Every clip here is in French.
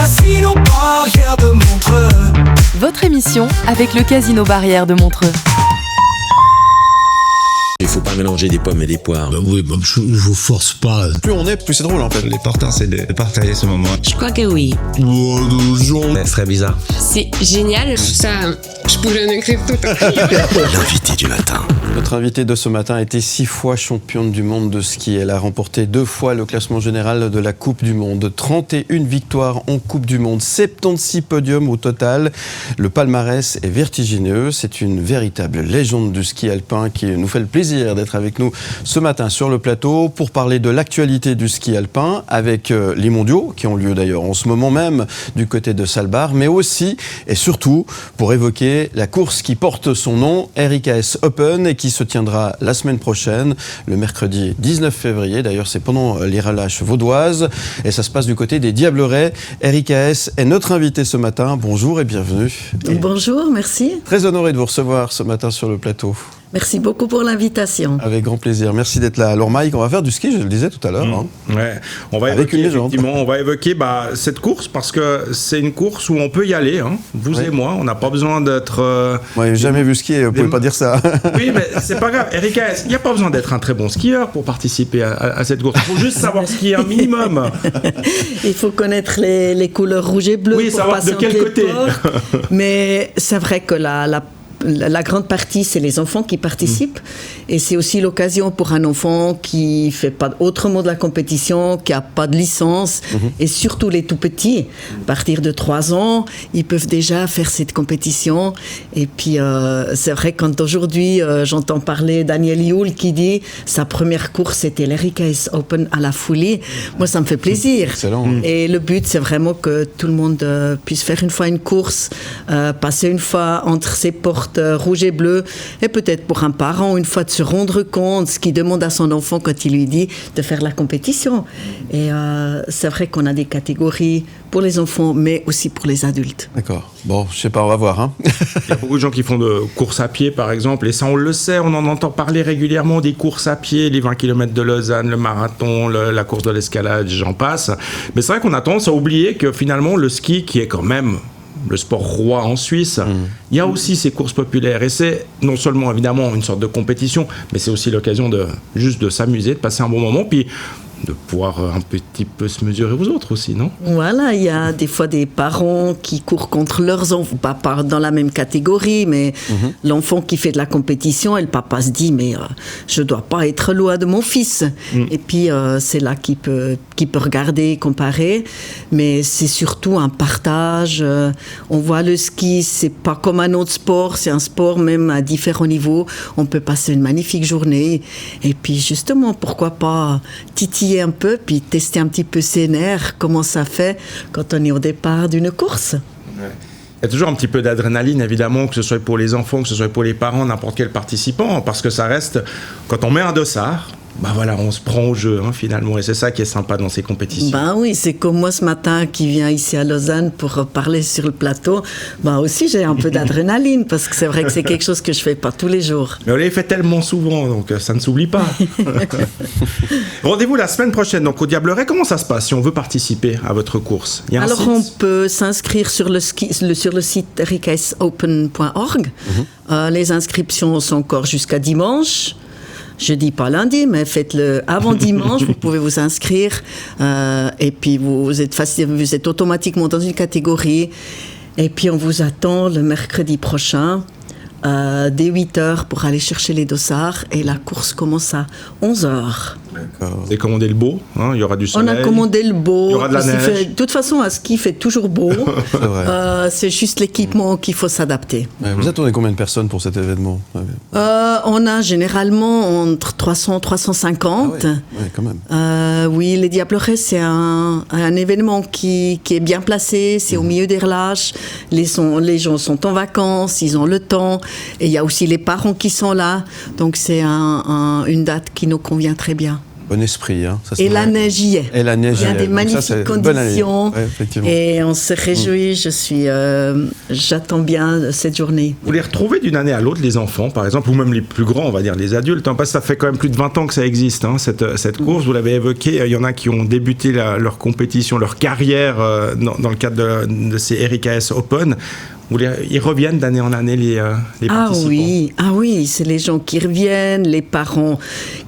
Casino Barrière de Montreux. Votre émission avec le Casino Barrière de Montreux. Il faut pas mélanger des pommes et des poires. Oui, je vous force pas. Plus on est, plus c'est drôle en fait. L'important c'est de partager ce moment. Je crois que oui. Ce serait bizarre. C'est génial, ça, je pourrais en écrire tout. L'invité du matin. Notre invitée de ce matin a été 6 fois championne du monde de ski. Elle a remporté 2 fois le classement général de la Coupe du Monde. 31 victoires en Coupe du Monde, 76 podiums au total. Le palmarès est vertigineux. C'est une véritable légende du ski alpin qui nous fait le plaisir d'être avec nous ce matin sur le plateau pour parler de l'actualité du ski alpin avec les mondiaux qui ont lieu d'ailleurs en ce moment même du côté de Svalbard, mais aussi et surtout pour évoquer la course qui porte son nom, RIKS Open, et qui se tiendra la semaine prochaine, le mercredi 19 février. D'ailleurs, c'est pendant les relâches vaudoises et ça se passe du côté des Diablerets. RIKS est notre invité ce matin. Bonjour et bienvenue. Bonjour, merci. Très honoré de vous recevoir ce matin sur le plateau. Merci beaucoup pour l'invitation. Avec grand plaisir. Merci d'être là. Alors Mike, on va faire du ski, je le disais tout à l'heure. Ouais. On va avec évoquer, une légende. effectivement, on va évoquer cette course parce que c'est une course où on peut y aller. Vous et moi, on n'a pas besoin d'être... Moi, j'ai jamais vu skier, vous pouvez pas dire ça. Oui, mais c'est pas grave. RIKS, il n'y a pas besoin d'être un très bon skieur pour participer à cette course. Il faut juste savoir skier un minimum. Il faut connaître les couleurs rouge et bleu. Oui, pour savoir de quel côté. Mais c'est vrai que la grande partie, c'est les enfants qui participent. Et c'est aussi l'occasion pour un enfant qui ne fait pas autrement de la compétition, qui n'a pas de licence. Et surtout les tout petits, à partir de 3 ans, ils peuvent déjà faire cette compétition. Et puis, c'est vrai, quand aujourd'hui, j'entends parler Daniel Yule qui dit sa première course, c'était l'RIKS Open à la Foulie. Moi, ça me fait plaisir. Excellent. Et le but, c'est vraiment que tout le monde puisse faire une fois une course, passer une fois entre ses portes rouge et bleu, et peut-être pour un parent, une fois de se rendre compte ce qu'il demande à son enfant quand il lui dit de faire la compétition. Et c'est vrai qu'on a des catégories pour les enfants, mais aussi pour les adultes. D'accord. Bon, je sais pas, on va voir. Il y a beaucoup de gens qui font de courses à pied, par exemple, et ça, on le sait, on en entend parler régulièrement des courses à pied, les 20 km de Lausanne, le marathon, la course de l'escalade, j'en passe. Mais c'est vrai qu'on a tendance à oublier que finalement, le ski, qui est quand même le sport roi en Suisse, il y a aussi ces courses populaires et c'est non seulement évidemment une sorte de compétition, mais c'est aussi l'occasion de s'amuser, de passer un bon moment, puis de pouvoir un petit peu se mesurer aux autres aussi, non ? Voilà, il y a des fois des parents qui courent contre leurs enfants, pas dans la même catégorie, mais l'enfant qui fait de la compétition et le papa se dit mais je dois pas être loin de mon fils. Et puis c'est là qu'il peut regarder, comparer, mais c'est surtout un partage. On voit le ski, c'est pas comme un autre sport, c'est un sport même à différents niveaux. On peut passer une magnifique journée et puis justement pourquoi pas titiller un peu, puis tester un petit peu ses nerfs, comment ça fait quand on est au départ d'une course. Ouais. Il y a toujours un petit peu d'adrénaline, évidemment, que ce soit pour les enfants, que ce soit pour les parents, n'importe quel participant, parce que ça reste, quand on met un dossard, on se prend au jeu, finalement, et c'est ça qui est sympa dans ces compétitions. Oui, c'est comme moi ce matin qui viens ici à Lausanne pour parler sur le plateau. Aussi, j'ai un peu d'adrénaline, parce que c'est vrai que c'est quelque chose que je fais pas tous les jours. Mais on les fait tellement souvent, donc ça ne s'oublie pas. Rendez-vous la semaine prochaine, donc au Diableret. Comment ça se passe si on veut participer à votre course? Alors, on peut s'inscrire sur le site riksopen.org. Les inscriptions sont encore jusqu'à dimanche. Je dis pas lundi, mais faites-le avant dimanche. Vous pouvez vous inscrire et puis vous êtes automatiquement dans une catégorie. Et puis on vous attend le mercredi prochain dès 8h pour aller chercher les dossards. Et la course commence à 11h. D'accord. Vous avez commandé le beau, il y aura du soleil. On a commandé le beau. Il y aura de la neige. De toute façon, à ski, il fait toujours beau. C'est vrai. C'est juste l'équipement qu'il faut s'adapter. Vous attendez combien de personnes pour cet événement? On a généralement entre 300 et 350. Oui, quand même. Oui, les Diableret, c'est un événement qui est bien placé. C'est au milieu des relâches. Les gens sont en vacances, ils ont le temps. Et il y a aussi les parents qui sont là. Donc c'est une date qui nous convient très bien. Bon esprit. Hein. Ça, Et la neige y est. Et la neige Il y a des Donc magnifiques ça, c'est une bonne année. conditions. Ouais, effectivement. Et on se réjouit. J'attends bien cette journée. Vous les retrouvez d'une année à l'autre, les enfants, par exemple, ou même les plus grands, on va dire, les adultes, hein, parce que ça fait quand même plus de 20 ans que ça existe, hein, cette course. Vous l'avez évoqué, il y en a qui ont débuté leur compétition, leur carrière dans le cadre de ces Eric AS Open. Ils reviennent d'année en année, les participants. Ah oui, c'est les gens qui reviennent, les parents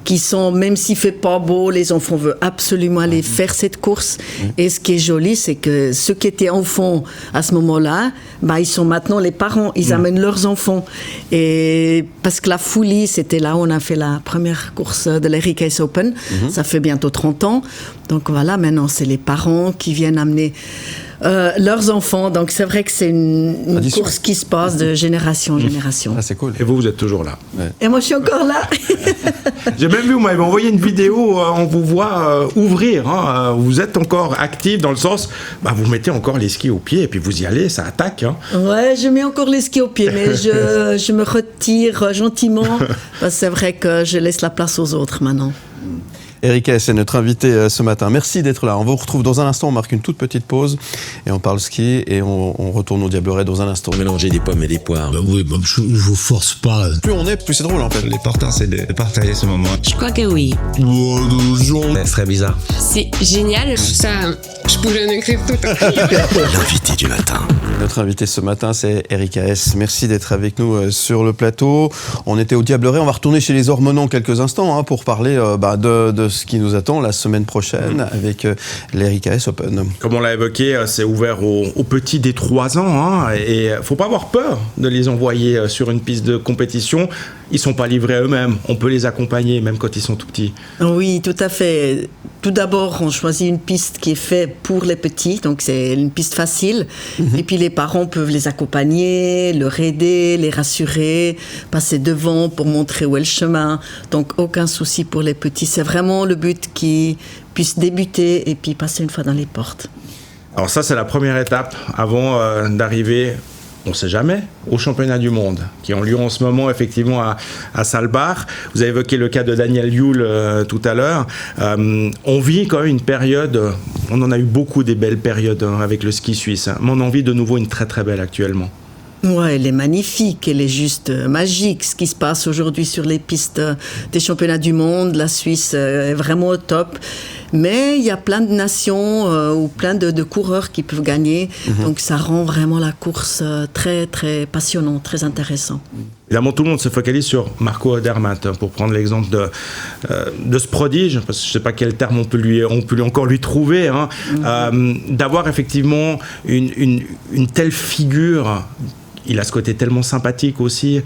qui sont, même s'il ne fait pas beau, les enfants veulent absolument aller faire cette course. Et ce qui est joli, c'est que ceux qui étaient enfants à ce moment-là, ils sont maintenant les parents, ils amènent leurs enfants. Et parce que la Foulie, c'était là où on a fait la première course de l'Eric AS Open, ça fait bientôt 30 ans. Donc voilà, maintenant c'est les parents qui viennent amener leurs enfants. Donc c'est vrai que c'est une course qui se passe de génération en génération. Ah, c'est cool. Et vous êtes toujours là. Ouais. Et moi je suis encore là. J'ai même vu, vous m'avez envoyé une vidéo, on vous voit ouvrir. Hein, vous êtes encore actif dans le sens, vous mettez encore les skis au pied et puis vous y allez, ça attaque. Hein. Ouais, je mets encore les skis au pied, mais je me retire gentiment. Parce que c'est vrai que je laisse la place aux autres maintenant. Eric AS est notre invité ce matin. Merci d'être là. On vous retrouve dans un instant. On marque une toute petite pause et on parle ski et on retourne au Diableret dans un instant. Mélanger des pommes et des poires. Oui, je vous force pas. Plus on est, plus c'est drôle en fait. L'important c'est de partager ce moment. Je crois que oui. Ce serait bizarre. C'est génial. Ça, je pourrais en écrire tout. L'invité du matin. Notre invité ce matin, c'est Eric AS. Merci d'être avec nous sur le plateau. On était au Diableret. On va retourner chez les Ormenans quelques instants pour parler de ce qui nous attend la semaine prochaine avec l'Eric AS Open. Comme on l'a évoqué, c'est ouvert aux petits des 3 ans. Hein, et faut pas avoir peur de les envoyer sur une piste de compétition. Ils sont pas livrés à eux-mêmes. On peut les accompagner, même quand ils sont tout petits. Oui, tout à fait. Tout d'abord, on choisit une piste qui est faite pour les petits, donc c'est une piste facile. Et puis les parents peuvent les accompagner, leur aider, les rassurer, passer devant pour montrer où est le chemin. Donc aucun souci pour les petits. C'est vraiment le but qu'ils puissent débuter et puis passer une fois dans les portes. Alors ça, c'est la première étape avant d'arriver, on ne sait jamais, aux championnats du monde qui ont lieu en ce moment effectivement à Saalbach. Vous avez évoqué le cas de Daniel Yule tout à l'heure. On vit quand même une période, on en a eu beaucoup des belles périodes avec le ski suisse, mais on en vit de nouveau une très très belle actuellement. Ouais, elle est magnifique, elle est juste magique. Ce qui se passe aujourd'hui sur les pistes des championnats du monde, la Suisse est vraiment au top. Mais il y a plein de nations ou plein de coureurs qui peuvent gagner. Donc ça rend vraiment la course très, très passionnante, très intéressant. Évidemment, tout le monde se focalise sur Marco Odermatt, pour prendre l'exemple de ce prodige, parce que je ne sais pas quel terme on peut lui encore lui trouver, hein, d'avoir effectivement une telle figure. Il a ce côté tellement sympathique aussi,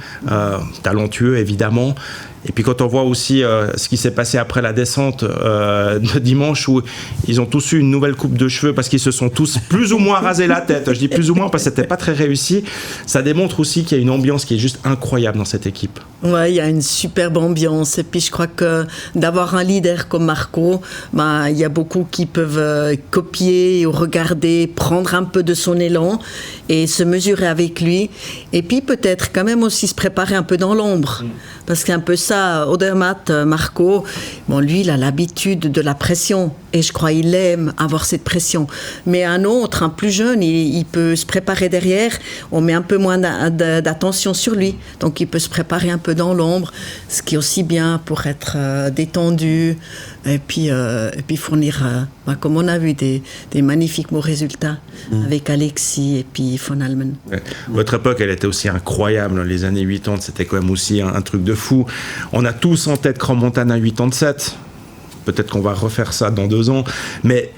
talentueux évidemment. Et puis quand on voit aussi ce qui s'est passé après la descente de dimanche, où ils ont tous eu une nouvelle coupe de cheveux parce qu'ils se sont tous plus ou moins rasé la tête. Je dis plus ou moins parce que c'était pas très réussi. Ça démontre aussi qu'il y a une ambiance qui est juste incroyable dans cette équipe. Ouais, il y a une superbe ambiance. Et puis je crois que d'avoir un leader comme Marco, il y a beaucoup qui peuvent copier ou regarder, prendre un peu de son élan et se mesurer avec lui. Et puis peut-être quand même aussi se préparer un peu dans l'ombre. Parce que c'est un peu ça, Odermatt, Marco, lui, il a l'habitude de la pression. Et je crois qu'il aime avoir cette pression. Mais un autre, un plus jeune, il peut se préparer derrière. On met un peu moins d'attention sur lui. Donc il peut se préparer un peu dans l'ombre, ce qui est aussi bien pour être détendu et puis fournir, comme on a vu, des magnifiques beaux résultats avec Alexis et puis Von Almen. Ouais. Votre époque, elle était aussi incroyable. Les années 80, c'était quand même aussi un truc de fou. On a tous en tête Crans-Montana 87. Peut-être qu'on va refaire ça dans 2 ans. Mais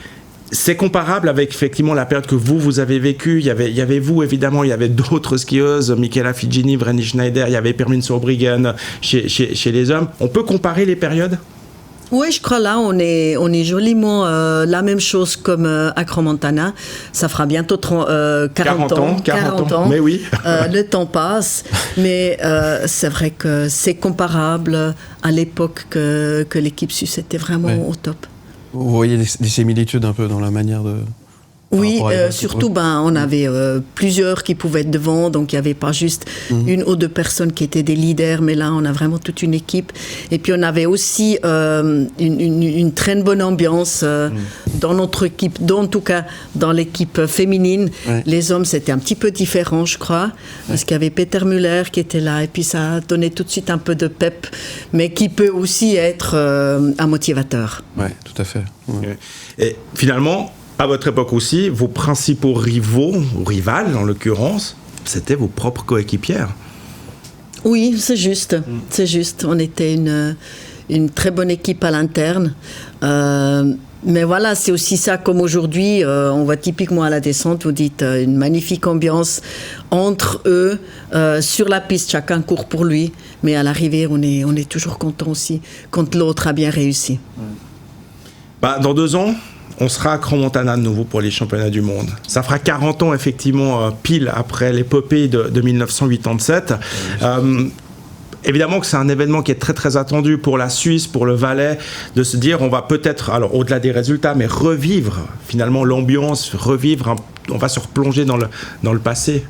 c'est comparable avec effectivement la période que vous avez vécue. Il y avait vous, évidemment, il y avait d'autres skieuses, Michaela Figini, Vreni Schneider, il y avait Permine Sorbriggen chez les hommes. On peut comparer les périodes ? Oui, je crois là, on est joliment la même chose comme à Crans-Montana. Ça fera bientôt 40 ans. Mais oui. Le temps passe, mais c'est vrai que c'est comparable à l'époque que l'équipe suisse était vraiment au top. Vous voyez des similitudes un peu dans la manière de... Oui, rapport à l'époque. surtout, on avait plusieurs qui pouvaient être devant, donc il n'y avait pas juste une ou deux personnes qui étaient des leaders, mais là, on a vraiment toute une équipe. Et puis, on avait aussi une très bonne ambiance dans notre équipe, en tout cas dans l'équipe féminine. Ouais. Les hommes, c'était un petit peu différent, je crois, parce qu'il y avait Peter Müller qui était là, et puis ça donnait tout de suite un peu de pep, mais qui peut aussi être un motivateur. Oui, tout à fait. Ouais. Et finalement, à votre époque aussi, vos principaux rivaux, ou rivales en l'occurrence, c'était vos propres coéquipières. Oui, c'est juste. C'est juste. On était une très bonne équipe à l'interne. Mais voilà, c'est aussi ça, comme aujourd'hui, on voit typiquement à la descente, vous dites une magnifique ambiance entre eux, sur la piste, chacun court pour lui, mais à l'arrivée, on est toujours content aussi quand l'autre a bien réussi. Dans 2 ans, on sera à Crans-Montana de nouveau pour les championnats du monde. Ça fera 40 ans, effectivement, pile après l'épopée de 1987. Évidemment que c'est un événement qui est très très attendu pour la Suisse, pour le Valais, de se dire on va peut-être, alors au-delà des résultats, mais revivre finalement l'ambiance, on va se replonger dans le passé.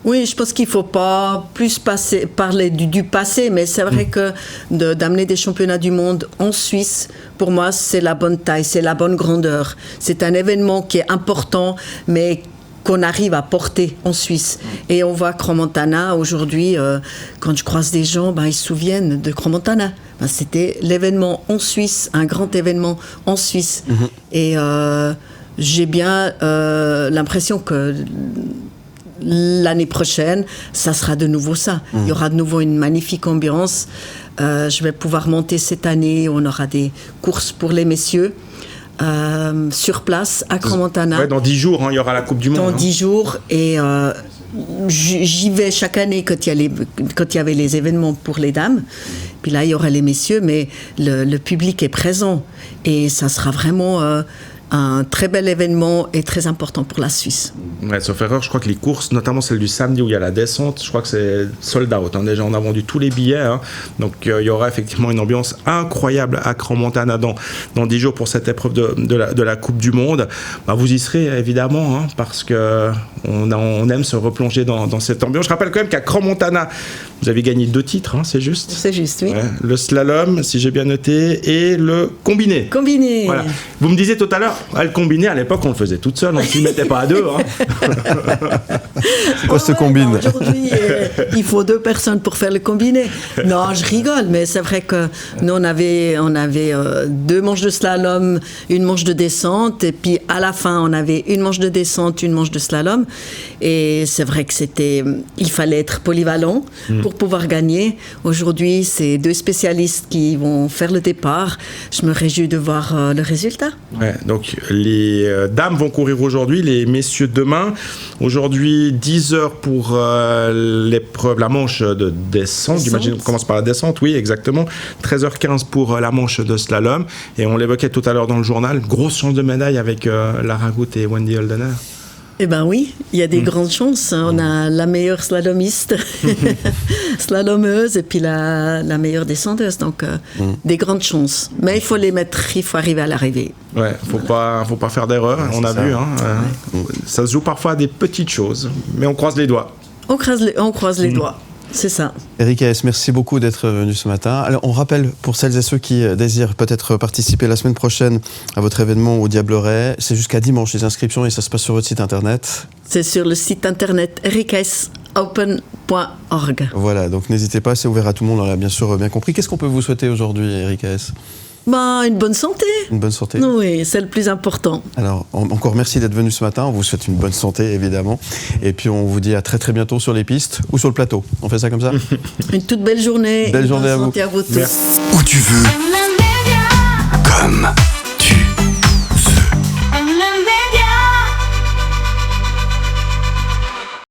Oui, je pense qu'il ne faut pas plus parler du passé, mais c'est vrai que d'amener des championnats du monde en Suisse, pour moi, c'est la bonne taille, c'est la bonne grandeur. C'est un événement qui est important, mais qu'on arrive à porter en Suisse. Et on voit Crans-Montana aujourd'hui, quand je croise des gens, ils se souviennent de Crans-Montana. C'était l'événement en Suisse, un grand événement en Suisse. Et j'ai bien l'impression que l'année prochaine, ça sera de nouveau ça. Il y aura de nouveau une magnifique ambiance. Je vais pouvoir monter cette année. On aura des courses pour les messieurs sur place à Crans-Montana. Ouais, dans 10 jours, il y aura la Coupe du Monde. Dans 10 jours. Et j'y vais chaque année quand il y avait les événements pour les dames. Puis là, il y aura les messieurs, mais le public est présent. Et ça sera vraiment un très bel événement et très important pour la Suisse. Ouais, sauf erreur, je crois que les courses, notamment celle du samedi où il y a la descente, je crois que c'est sold out. Déjà, on a vendu tous les billets. Donc, il y aura effectivement une ambiance incroyable à Crans-Montana dans 10 jours pour cette épreuve de la Coupe du Monde. Vous y serez, évidemment, parce qu'on aime se replonger dans cette ambiance. Je rappelle quand même qu'à Crans-Montana, vous avez gagné 2 titres, c'est juste ? C'est juste, oui. Ouais, le slalom, si j'ai bien noté, et le combiné. Combiné. Voilà. Vous me disiez tout à l'heure, le combiné, à l'époque, on le faisait toute seule, on ne s'y mettait pas à 2. C'est quoi ce combine ? Aujourd'hui, il faut 2 personnes pour faire le combiné. Non, je rigole, mais c'est vrai que nous, on avait 2 manches de slalom, une manche de descente, et puis à la fin, on avait une manche de descente, une manche de slalom. Et c'est vrai que il fallait être polyvalent pour pouvoir gagner. Aujourd'hui, c'est 2 spécialistes qui vont faire le départ. Je me réjouis de voir le résultat. Ouais, donc les dames vont courir aujourd'hui, les messieurs demain. Aujourd'hui, 10 heures pour l'épreuve, la manche de descente. J'imagine qu'on commence par la descente, oui, exactement. 13h15 pour la manche de slalom. Et on l'évoquait tout à l'heure dans le journal, grosse chance de médaille avec Lara Gut et Wendy Holdener. Eh bien oui, il y a des grandes chances. On a la meilleure slalomiste, slalomeuse, et puis la meilleure descendeuse. Donc, des grandes chances. Mais il faut arriver à l'arrivée. Ouais, faut pas faire d'erreur. On a vu, ça se joue parfois à des petites choses, mais on croise les doigts. On croise les doigts. C'est ça. Eric Haes, merci beaucoup d'être venu ce matin. Alors, on rappelle pour celles et ceux qui désirent peut-être participer la semaine prochaine à votre événement au Diableret, c'est jusqu'à dimanche les inscriptions et ça se passe sur votre site internet. C'est sur le site internet erichaesopen.org. Voilà, donc n'hésitez pas, c'est ouvert à tout le monde, on l'a bien sûr bien compris. Qu'est-ce qu'on peut vous souhaiter aujourd'hui, Eric Haes ? Une bonne santé. Une bonne santé. Oui, c'est le plus important. Alors, encore merci d'être venu ce matin. On vous souhaite une bonne santé, évidemment. Et puis, on vous dit à très très bientôt sur les pistes ou sur le plateau. On fait ça comme ça ? Une toute belle journée. Belle journée à vous. Bonne santé à vous tous. Où tu veux. Comme